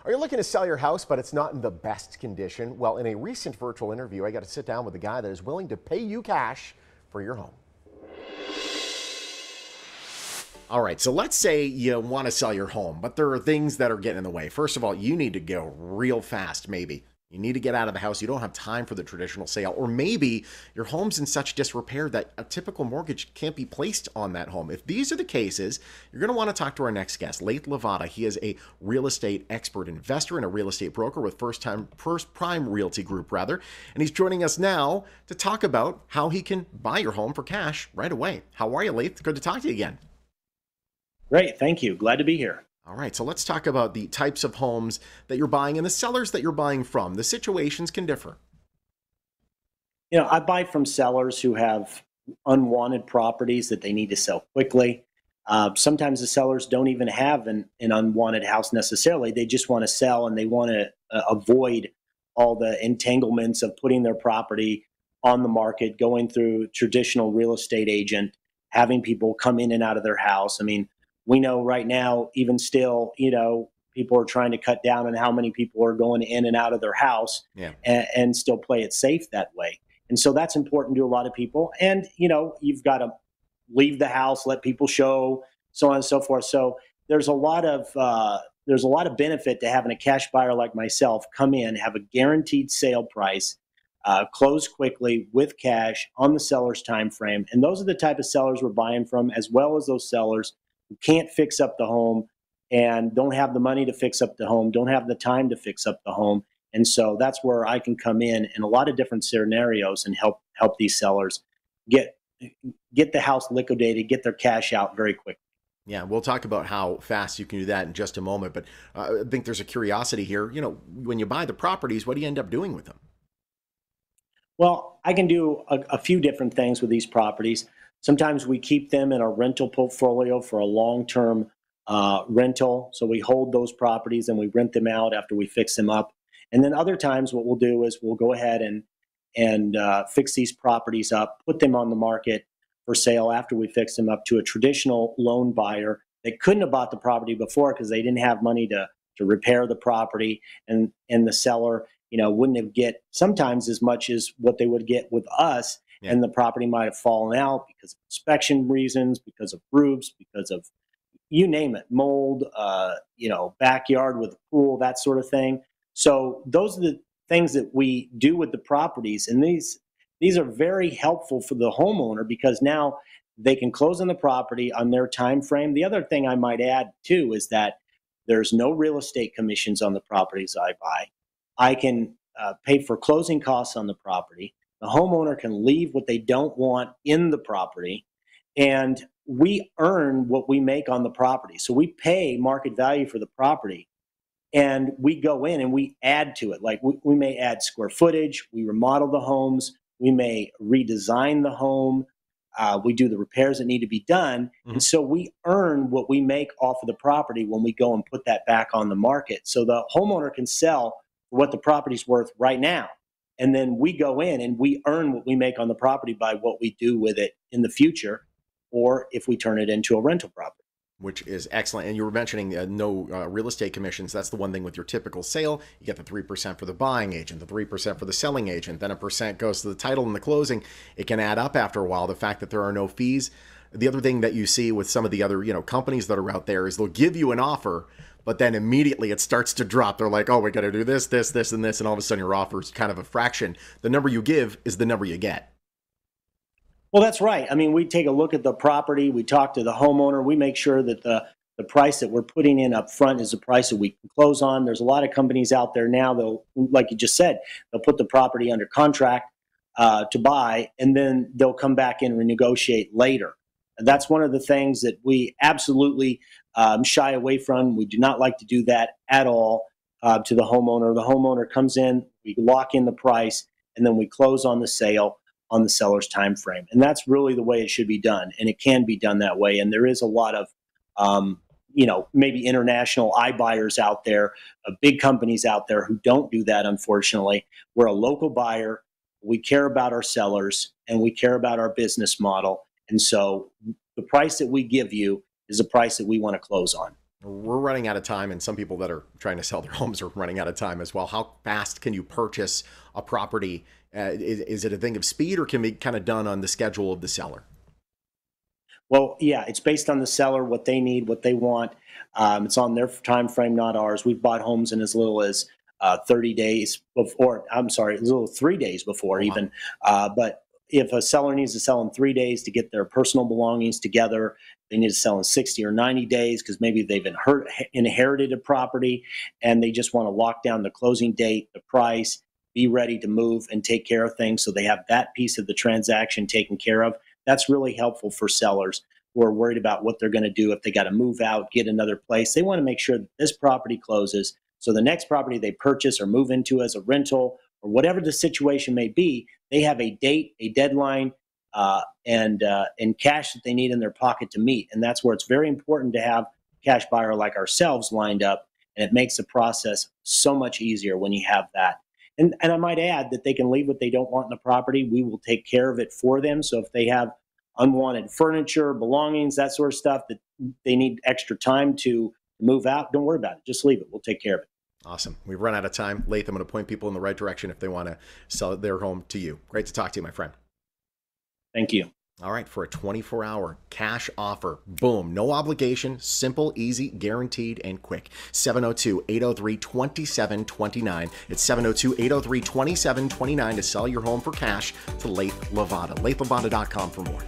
Are you looking to sell your house, but it's not in the best condition? Well, in a recent virtual interview, I got to sit down with a guy that is willing to pay you cash for your home. All right, so let's say you want to sell your home, but there are things that are getting in the way. First of all, you need to go real fast, maybe. You need to get out of the house. You don't have time for the traditional sale. Or maybe your home's in such disrepair that a typical mortgage can't be placed on that home. If these are the cases, you're going to want to talk to our next guest, Lathe Lavada. He is a real estate expert investor and a real estate broker with First Prime Realty Group, rather. And he's joining us now to talk about how he can buy your home for cash right away. How are you, Lathe? Good to talk to you again. Great. Thank you. Glad to be here. All right, so let's talk about the types of homes that you're buying and the sellers that you're buying from. The situations can differ. I buy from sellers who have unwanted properties that they need to sell quickly. Sometimes the sellers don't even have an unwanted house necessarily. They just want to sell and they want to avoid all the entanglements of putting their property on the market, going through traditional real estate agent, having people come in and out of their house. I mean, we know right now, even still, people are trying to cut down on how many people are going in and out of their house and still play it safe that way. And so that's important to a lot of people. And, you've got to leave the house, let people show, so on and so forth. So there's a lot of benefit to having a cash buyer like myself come in, have a guaranteed sale price, close quickly with cash on the seller's time frame. And those are the type of sellers we're buying from, as well as those sellers who can't fix up the home and don't have the money to fix up the home, don't have the time to fix up the home. And so that's where I can come in a lot of different scenarios and help these sellers get the house liquidated, get their cash out very quickly. Yeah, we'll talk about how fast you can do that in just a moment. But I think there's a curiosity here. When you buy the properties, what do you end up doing with them? Well, I can do a few different things with these properties. Sometimes we keep them in our rental portfolio for a long-term rental. So we hold those properties and we rent them out after we fix them up. And then other times what we'll do is we'll go ahead and fix these properties up, put them on the market for sale after we fix them up to a traditional loan buyer that couldn't have bought the property before because they didn't have money to repair the property, and the seller wouldn't have get sometimes as much as what they would get with us. Yeah. And the property might have fallen out because of inspection reasons, because of roofs, because of you name it, mold, backyard with a pool, that sort of thing. So those are the things that we do with the properties. And these are very helpful for the homeowner because now they can close on the property on their time frame. The other thing I might add too is that there's no real estate commissions on the properties I buy. I can pay for closing costs on the property. The homeowner can leave what they don't want in the property, and we earn what we make on the property. So we pay market value for the property, and we go in and we add to it. Like we may add square footage, we remodel the homes, we may redesign the home, we do the repairs that need to be done. Mm-hmm. And so we earn what we make off of the property when we go and put that back on the market. So the homeowner can sell for what the property's worth right now. And then we go in and we earn what we make on the property by what we do with it in the future, or if we turn it into a rental property. Which is excellent. And you were mentioning no real estate commissions. That's the one thing with your typical sale. You get the 3% for the buying agent, the 3% for the selling agent, then a percent goes to the title and the closing. It can add up after a while, the fact that there are no fees. The other thing that you see with some of the other companies that are out there is they'll give you an offer, but then immediately it starts to drop. They're like, oh, we got to do this, this, this, and this. And all of a sudden your offer is kind of a fraction. The number you give is the number you get. Well, that's right. I mean, we take a look at the property. We talk to the homeowner. We make sure that the price that we're putting in up front is the price that we can close on. There's a lot of companies out there now, they'll, like you just said, they'll put the property under contract to buy, and then they'll come back and renegotiate later. And that's one of the things that we absolutely shy away from. We do not like to do that at all to the homeowner. The homeowner comes in, we lock in the price, and then we close on the sale on the seller's time frame. And that's really the way it should be done. And it can be done that way. And there is a lot of, maybe international iBuyers out there, big companies out there who don't do that, unfortunately. We're a local buyer. We care about our sellers and we care about our business model. And so the price that we give you is the price that we want to close on. We're running out of time, and some people that are trying to sell their homes are running out of time as well. How fast can you purchase a property? Is it a thing of speed, or can be kind of done on the schedule of the seller? Well, yeah, it's based on the seller, what they need, what they want. It's on their time frame, not ours. We've bought homes in as little as 30 days before. I'm sorry, as little as 3 days before Oh, wow. even. But if a seller needs to sell in 3 days to get their personal belongings together, they need to sell in 60 or 90 days because maybe they've inherited a property and they just want to lock down the closing date, the price, be ready to move and take care of things. So they have that piece of the transaction taken care of. That's really helpful for sellers who are worried about what they're going to do if they got to move out, get another place. They want to make sure that this property closes. So the next property they purchase or move into as a rental or whatever the situation may be, they have a date, a deadline, and cash that they need in their pocket to meet. And that's where it's very important to have a cash buyer like ourselves lined up. And it makes the process so much easier when you have that. And I might add that they can leave what they don't want in the property. We will take care of it for them. So if they have unwanted furniture, belongings, that sort of stuff that they need extra time to move out, don't worry about it. Just leave it. We'll take care of it. Awesome. We've run out of time. Lathe, I'm going to point people in the right direction if they want to sell their home to you. Great to talk to you, my friend. Thank you. All right, for a 24-hour cash offer. Boom. No obligation. Simple, easy, guaranteed, and quick. 702-803-2729. It's 702-803-2729 to sell your home for cash to Lathe Lavada. LatheLavada.com for more.